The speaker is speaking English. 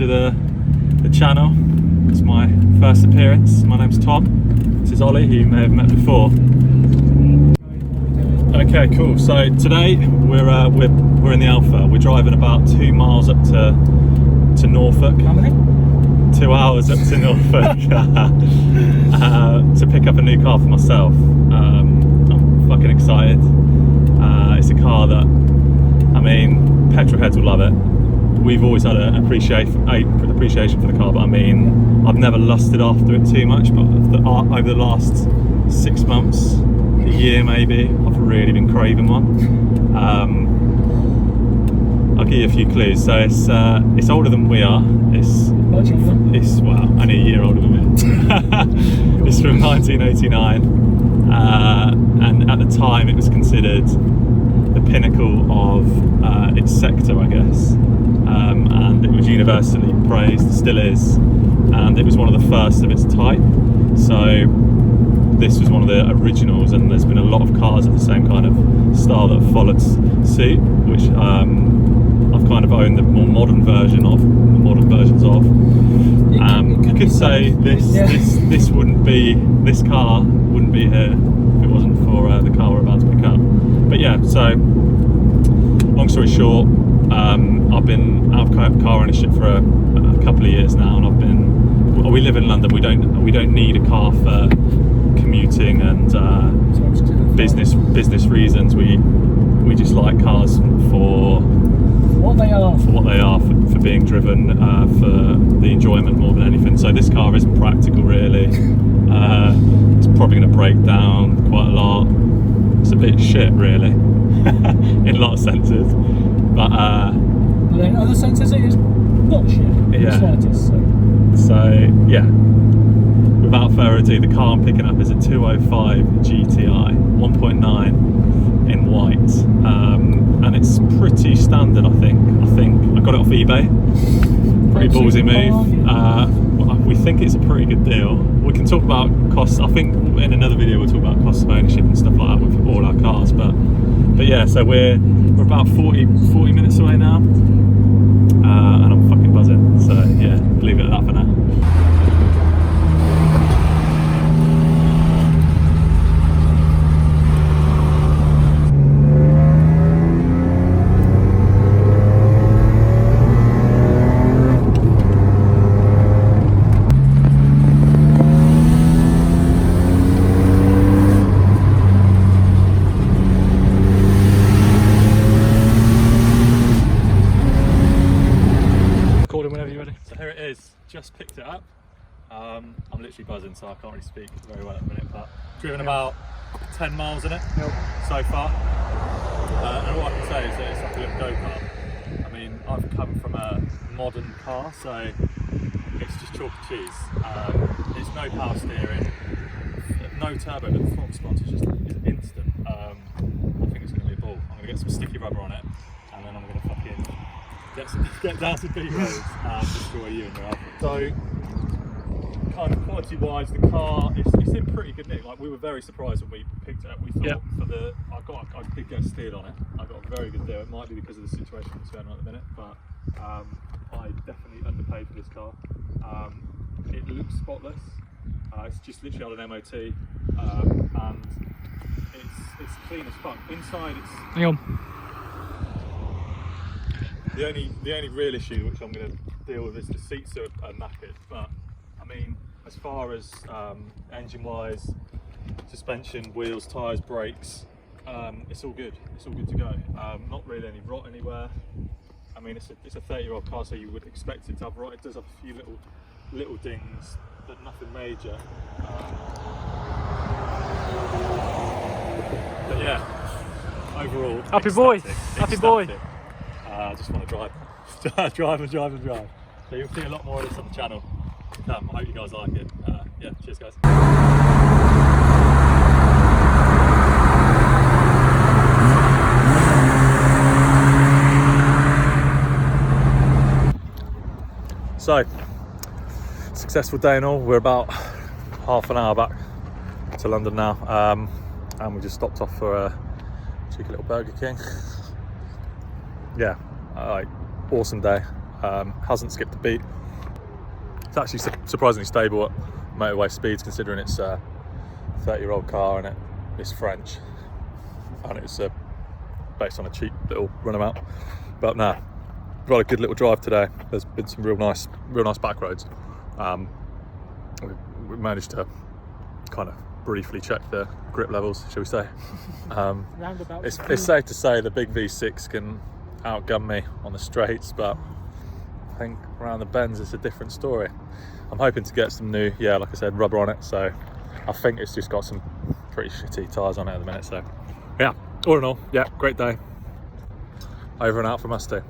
to the channel. It's my first appearance. My name's Tom. This is Ollie, who you may have met before. Okay, cool. So today we're in the Alfa. We're driving about 2 miles up to Norfolk. How many? 2 hours up to Norfolk to pick up a new car for myself. I'm fucking excited. It's a car that, I mean, petrol heads will love it. We've always had an appreciation for the car, but I mean, I've never lusted after it too much, but over the last 6 months, a year maybe, I've really been craving one. I'll give you a few clues. So it's older than we are. It's well, only a year older than me. It's from 1989, and at the time it was considered the pinnacle of its sector, I guess. And it was universally praised, still is, and it was one of the first of its type. So this was one of the originals, and there's been a lot of cars of the same kind of style that have followed suit, which I've kind of owned the more modern versions of. You could say this car wouldn't be here if it wasn't for the car we're about to pick up. But yeah, so long story short, I've been out of car ownership for a couple of years now, and we live in London. We don't need a car for commuting and business reasons. We just like cars for what they are, for being driven, for the enjoyment more than anything. So this car isn't practical really. It's probably going to break down quite a lot. It's a bit shit really in a lot of senses, but in other senses it is not shit in the slightest. So yeah, without further ado, the car I'm picking up is a 205 GTI 1.9 in white, and it's pretty standard. I think I got it off eBay. Pretty ballsy move. We think it's a pretty good deal. We can talk about costs. I think in another video we'll talk about costs of ownership and stuff like that with all our cars. But yeah, so we're about 40 minutes away now, and I'm fucking buzzing. So yeah, leave it at that for now. Just picked it up. I'm literally buzzing, so I can't really speak very well at the minute, but driven about 10 miles in it so far, and all I can say is that it's like a little go-kart. I mean, I've come from a modern car, so it's just chalk and cheese. It's no power steering, no turbo, but the front response is instant. I think it's going to be a ball. I'm going to get some sticky rubber on it, and then I'm going to fucking get down to B roads and destroy you and your Alfa. So, kind of quality-wise, the car it's in pretty good nick. Like, we were very surprised when we picked it up. We thought I did get steered on it. I got a very good deal. It might be because of the situation that's going on at the minute, but I definitely underpaid for this car. It looks spotless. It's just literally had an MOT, and it's clean as fuck. Inside, it's. Hang on. The only real issue which I'm going to deal with is the seats are knackered, but I mean, as far as engine wise, suspension, wheels, tyres, brakes, it's all good. It's all good to go. Not really any rot anywhere. I mean, it's a 30-year-old car, so you would expect it to have rot. It does have a few little dings, but nothing major. But yeah, overall, happy boy. I just want to drive. So you'll see a lot more of this on the channel. I hope you guys like it. Yeah, cheers guys. So, successful day and all. We're about half an hour back to London now, and we just stopped off for a cheeky little Burger King. Yeah, awesome day. Hasn't skipped a beat. It's actually surprisingly stable at motorway speeds, considering it's a 30-year-old car and it's French, and it's based on a cheap little runabout. But nah, we've had a good little drive today. There's been some real nice back roads. We managed to kind of briefly check the grip levels, shall we say. It's safe to say the big V6 can outgun me on the straights, but I think around the bends it's a different story. I'm hoping to get some new, like I said, rubber on it, so I think it's just got some pretty shitty tyres on it at the minute. So yeah, all in all, great day. Over and out from us too.